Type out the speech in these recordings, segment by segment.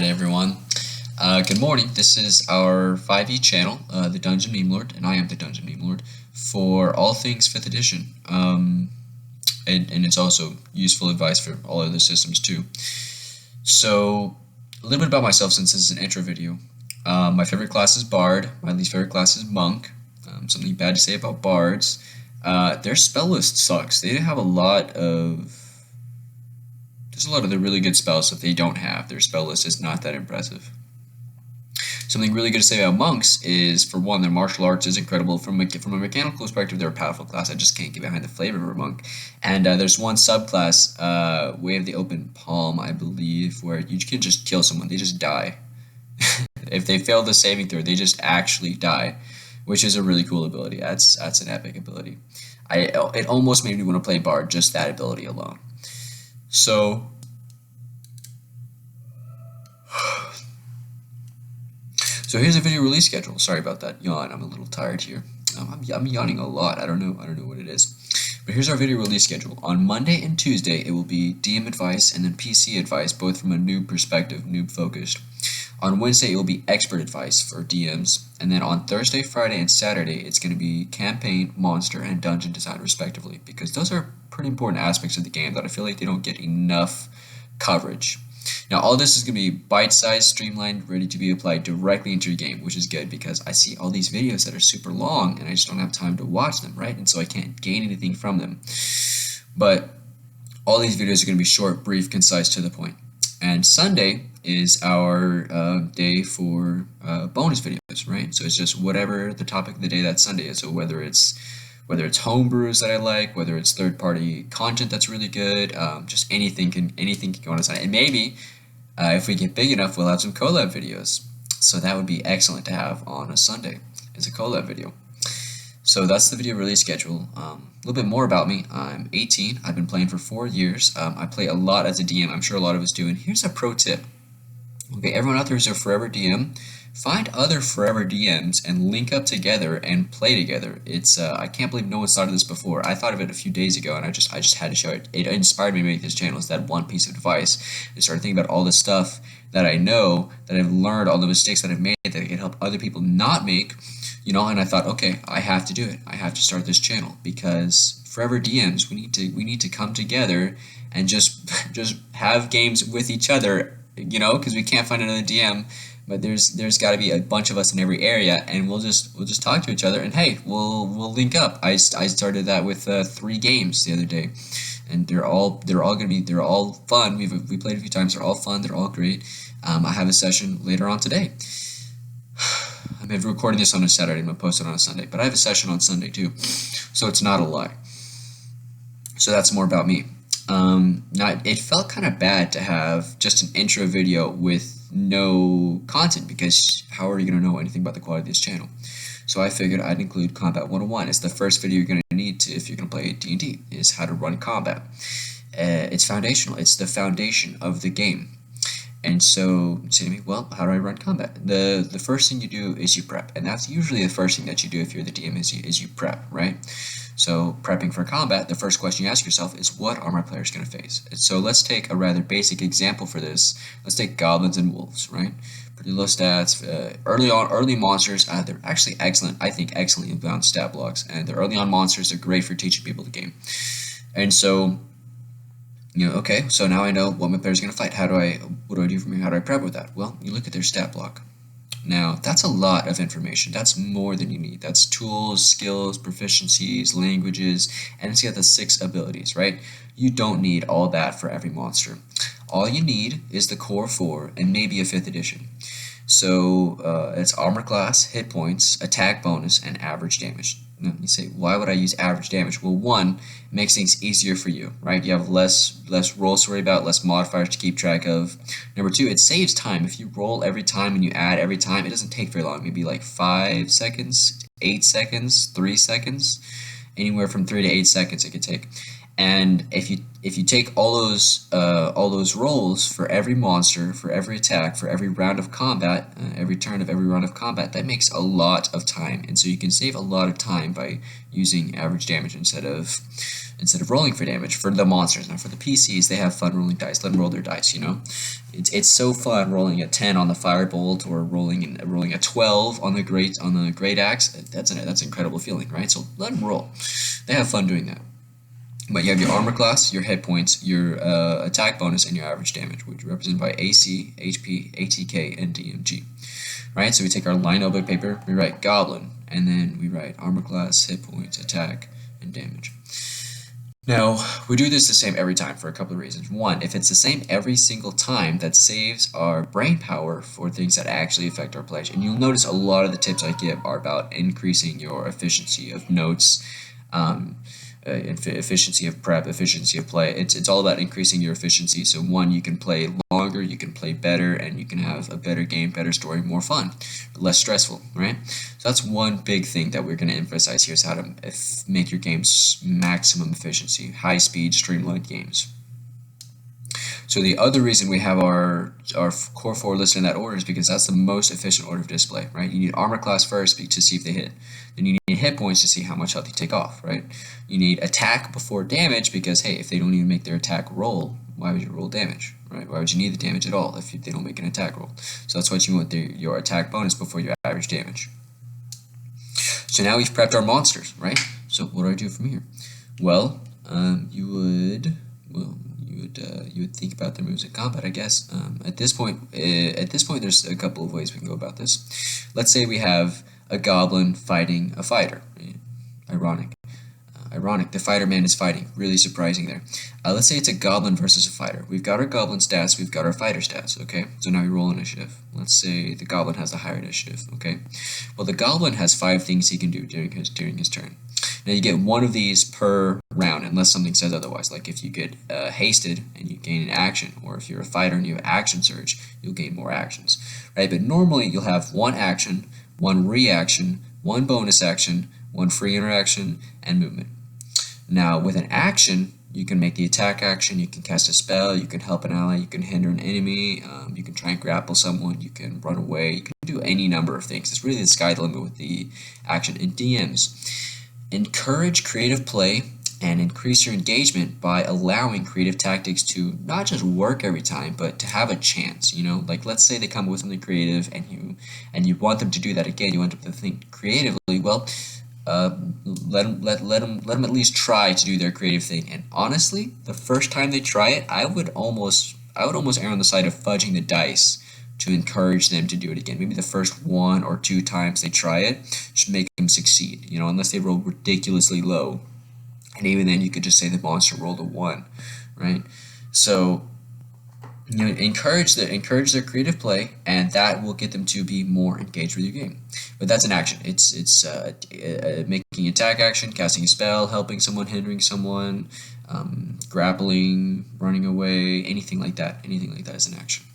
Alright everyone, good morning. This is our 5e channel, the Dungeon Memelord, and I am the Dungeon Memelord, for all things 5th edition. And it's also useful advice for all other systems too. So, a little bit about myself since this is an intro video. My favorite class is Bard, my least favorite class is Monk. Something bad to say about Bards. Their spell list sucks. They have a lot of... There's a lot of the really good spells that they don't have. Their spell list is not that impressive. Something really good to say about monks is, for one, their martial arts is incredible. From a mechanical perspective, they're a powerful class. I just can't get behind the flavor of a monk. And there's one subclass, Way of the Open Palm, I believe, where you can just kill someone. They just die. If they fail the saving throw, they just actually die, which is a really cool ability. That's an epic ability. It almost made me want to play Bard, just that ability alone. So here's a video release schedule. Sorry about that yawn. I'm a little tired here. I'm yawning a lot. I don't know what it is. But here's our video release schedule. On Monday and Tuesday, it will be DM advice and then PC advice, both from a noob perspective, noob focused. On Wednesday, it will be expert advice for DMs. And then on Thursday, Friday, and Saturday, it's going to be campaign, monster, and dungeon design, respectively, because those are pretty important aspects of the game that I feel like they don't get enough coverage. Now, all this is going to be bite-sized, streamlined, ready to be applied directly into your game, which is good because I see all these videos that are super long and I just don't have time to watch them, right? And so I can't gain anything from them. But all these videos are going to be short, brief, concise, to the point. And Sunday is our day for bonus videos, right? So it's just whatever the topic of the day that Sunday is. So whether it's homebrews that I like, whether it's third-party content that's really good, just anything can go on a Sunday. And maybe if we get big enough, we'll have some collab videos. So that would be excellent to have on a Sunday, is a collab video. So that's the video release schedule. A little bit more about me. I'm 18. I've been playing for 4 years. I play a lot as a DM. I'm sure a lot of us do. And here's a pro tip. Okay, everyone out there who's a forever DM, find other forever DMs and link up together and play together. It's I can't believe no one thought of this before. I thought of it a few days ago, and I just had to show it. It inspired me to make this channel. It's that one piece of advice. I started thinking about all the stuff that I know, that I've learned, all the mistakes that I've made that I can help other people not make. You know, and I thought, okay, I have to do it. I have to start this channel because forever DMs, we need to come together and just have games with each other. You know, because we can't find another DM, but there's got to be a bunch of us in every area, and we'll just talk to each other, and hey, we'll link up. I started that with 3 games the other day, and they're all fun. We played a few times. They're all fun. They're all great. I have a session later on today. I'm recording this on a Saturday. I'm gonna post it on a Sunday, but I have a session on Sunday too, so it's not a lie. So that's more about me. Now it felt kind of bad to have just an intro video with no content, because how are you going to know anything about the quality of this channel? So I figured I'd include Combat 101. It's the first video you're going to need to, if you're going to play D&D, is how to run combat. It's foundational. It's the foundation of the game. And so you say to me, well, how do I run combat? The first thing you do is you prep, and that's usually the first thing that you do if you're the DM is you prep, right? So prepping for combat, the first question you ask yourself is, what are my players going to face? And so let's take a rather basic example for this. Let's take goblins and wolves, right? Pretty low stats. Early monsters, they're actually excellent. I think excellently balanced stat blocks, and the early on monsters are great for teaching people the game. And so, you know, okay, so now I know what my player's going to fight. What do I do from here? How do I prep with that? Well, you look at their stat block. Now, that's a lot of information. That's more than you need. That's tools, skills, proficiencies, languages, and it's got the 6 abilities, right? You don't need all that for every monster. All you need is the core 4 and maybe a 5th edition. So it's armor class, hit points, attack bonus, and average damage. Now, you say, why would I use average damage? Well, one, it makes things easier for you, right? You have less rolls to worry about, less modifiers to keep track of. Number 2, it saves time. If you roll every time and you add every time, it doesn't take very long. Maybe like 5 seconds, 8 seconds, 3 seconds, anywhere from 3 to 8 seconds it could take. And if you take all those rolls for every monster, for every attack, for every round of combat, every turn of every round of combat, that makes a lot of time. And so you can save a lot of time by using average damage instead of rolling for damage for the monsters. Now for the PCs, they have fun rolling dice. Let them roll their dice. You know, it's so fun rolling a 10 on the firebolt or rolling a 12 on the great axe. That's an incredible feeling, right? So let them roll. They have fun doing that. But you have your armor class, your hit points, your attack bonus, and your average damage, which are represented by AC, HP, ATK, and DMG. Right? So we take our line notebook paper, we write Goblin, and then we write armor class, hit points, attack, and damage. Now, we do this the same every time for a couple of reasons. One, if it's the same every single time, that saves our brain power for things that actually affect our play. And you'll notice a lot of the tips I give are about increasing your efficiency of notes, efficiency of prep, efficiency of play. It's all about increasing your efficiency. So one, you can play longer, you can play better, and you can have a better game, better story, more fun, less stressful, right? So that's one big thing that we're going to emphasize here is how to make your games maximum efficiency, high speed, streamlined games. So the other reason we have our core 4 listed in that order is because that's the most efficient order of display, right? You need armor class first to see if they hit. Then you need hit points to see how much health you take off, right? You need attack before damage because, hey, if they don't even make their attack roll, why would you roll damage, right? Why would you need the damage at all if they don't make an attack roll? So that's what you want, your attack bonus before your average damage. So now we've prepped our monsters, right? So what do I do from here? Well, you would think about the moves in combat, I guess. At this point, there's a couple of ways we can go about this. Let's say we have a goblin fighting a fighter. Ironic. The fighter man is fighting. Really surprising there. Let's say it's a goblin versus a fighter. We've got our goblin stats. We've got our fighter stats. Okay. So now we roll initiative. Let's say the goblin has the higher initiative. Okay. Well, the goblin has 5 things he can do during his turn. Now you get one of these per round unless something says otherwise. Like if you get hasted and you gain an action, or if you're a fighter and you have action surge, you'll gain more actions, right? But normally you'll have 1 action, 1 reaction, 1 bonus action, 1 free interaction, and movement. Now with an action, you can make the attack action, you can cast a spell, you can help an ally, you can hinder an enemy, you can try and grapple someone, you can run away, you can do any number of things. It's really the sky the limit with the action. And DMs, encourage creative play and increase your engagement by allowing creative tactics to not just work every time, but to have a chance. You know, like let's say they come up with something creative and you want them to do that again. You want them to think creatively. Well, let them at least try to do their creative thing. And honestly, the first time they try it, I would almost err on the side of fudging the dice to encourage them to do it again. Maybe the first 1 or 2 times they try it, just make them succeed. You know, unless they roll ridiculously low, and even then you could just say the monster rolled a 1, right? So you know, encourage their creative play, and that will get them to be more engaged with your game. But that's an action. It's making attack action, casting a spell, helping someone, hindering someone, grappling, running away, anything like that. Anything like that is an action.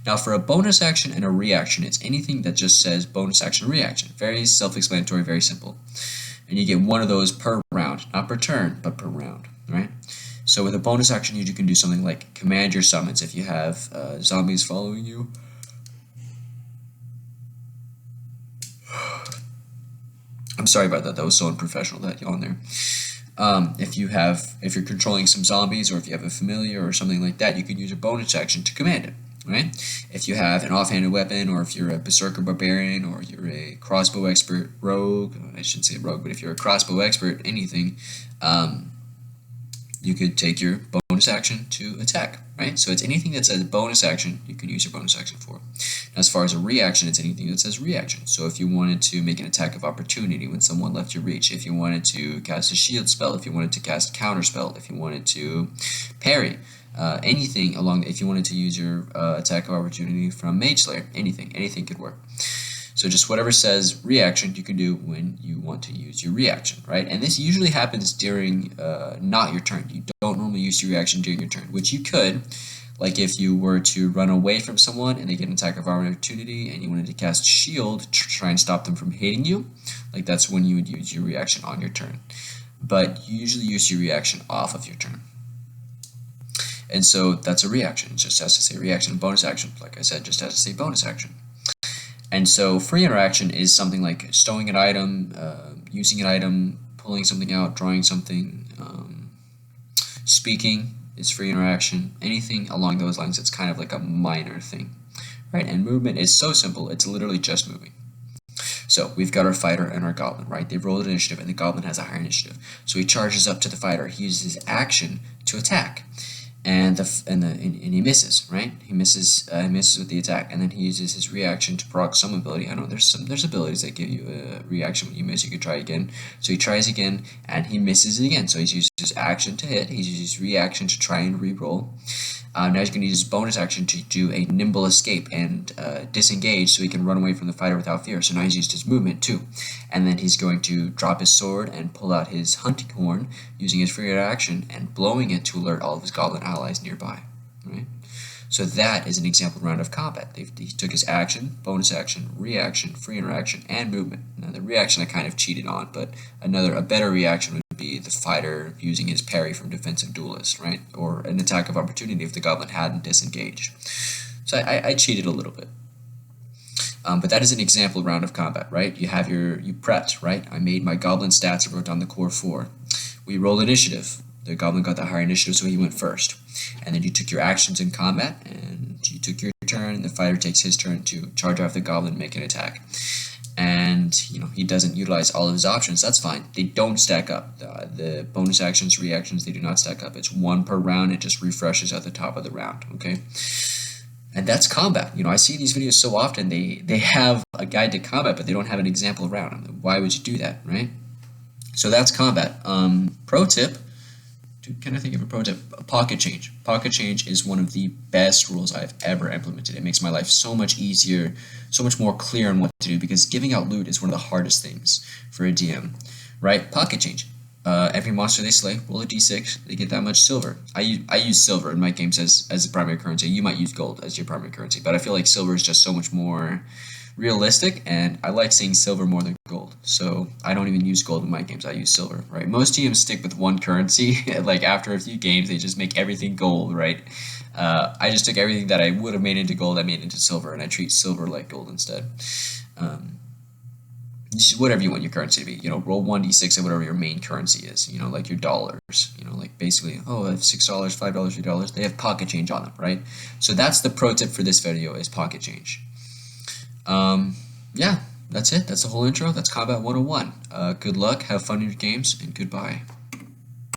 Now for a bonus action and a reaction, it's anything that just says bonus action, reaction. Very self-explanatory, very simple. And you get 1 of those per round, not per turn, but per round, right? So with a bonus action, you can do something like command your summons if you have zombies following you. I'm sorry about that. That was so unprofessional, that yawn there. If you're controlling some zombies, or if you have a familiar or something like that, you can use a bonus action to command it. Right? If you have an offhanded weapon, or if you're a berserker barbarian, or you're a crossbow expert rogue, I shouldn't say rogue, but if you're a crossbow expert, anything, you could take your bonus action to attack, right? So it's anything that says bonus action, you can use your bonus action for. Now, as far as a reaction, it's anything that says reaction. So if you wanted to make an attack of opportunity when someone left your reach, if you wanted to cast a shield spell, if you wanted to cast a counter spell, if you wanted to parry, anything along, if you wanted to use your attack of opportunity from Mage Slayer, anything could work. So just whatever says reaction, you can do when you want to use your reaction, right? And this usually happens during not your turn. You don't normally use your reaction during your turn, which you could, like if you were to run away from someone and they get an attack of opportunity and you wanted to cast shield to try and stop them from hitting you, like that's when you would use your reaction on your turn. but you usually use your reaction off of your turn. And so that's a reaction. It just has to say reaction. Bonus action, like I said, just has to say bonus action. And so free interaction is something like stowing an item, using an item, pulling something out, drawing something, speaking is free interaction. Anything along those lines, it's kind of like a minor thing, right? And movement is so simple, it's literally just moving. So we've got our fighter and our goblin, right? They've rolled an initiative, and the goblin has a higher initiative. So he charges up to the fighter. He uses his action to attack, and he misses, right? He misses with the attack, and then he uses his reaction to proc some ability. I know there's abilities that give you a reaction when you miss. You could try again. So he tries again, and he misses it again. So he's used his action to hit. He's used his reaction to try and re-roll. Now he's going to use his bonus action to do a nimble escape and disengage, so he can run away from the fighter without fear. So now he's used his movement too. And then he's going to drop his sword and pull out his hunting horn using his free action and blowing it to alert all of his goblin allies nearby. Right? So that is an example round of combat. He took his action, bonus action, reaction, free interaction, and movement. Now the reaction I kind of cheated on, but a better reaction would be the fighter using his parry from defensive duelist, right? Or an attack of opportunity if the goblin hadn't disengaged. So I cheated a little bit. But that is an example round of combat, right? You prepped, right? I made my goblin stats, I wrote down the core 4. We rolled initiative. The goblin got the higher initiative, so he went first. And then you took your actions in combat, and you took your turn, and the fighter takes his turn to charge off the goblin and make an attack. And he doesn't utilize all of his options. That's fine. They don't stack up. The bonus actions, reactions, they do not stack up. It's 1 per round. It just refreshes at the top of the round. Okay. And that's combat. I see these videos so often. They have a guide to combat, but they don't have an example round. I mean, why would you do that, right? So that's combat. Pro tip. Can I think of a pro tip? Pocket change. Pocket change is one of the best rules I've ever implemented. It makes my life so much easier, so much more clear on what to do, because giving out loot is one of the hardest things for a DM, right? Pocket change. Every monster they slay, roll a d6, they get that much silver. I use silver in my games as the primary currency. You might use gold as your primary currency, but I feel like silver is just so much more realistic, and I like seeing silver more than gold. So I don't even use gold in my games, I use silver, right? Most teams stick with one currency. Like after a few games, they just make everything gold, right? I just took everything that I would have made into gold, I made into silver, and I treat silver like gold instead. Whatever you want your currency to be, roll 1d6 of whatever your main currency is, like your dollars, like basically, I have $6, $5, $3, they have pocket change on them, right? So that's the pro tip for this video, is pocket change. Yeah, that's it. That's the whole intro. That's Combat 101. Good luck, have fun in your games, and goodbye.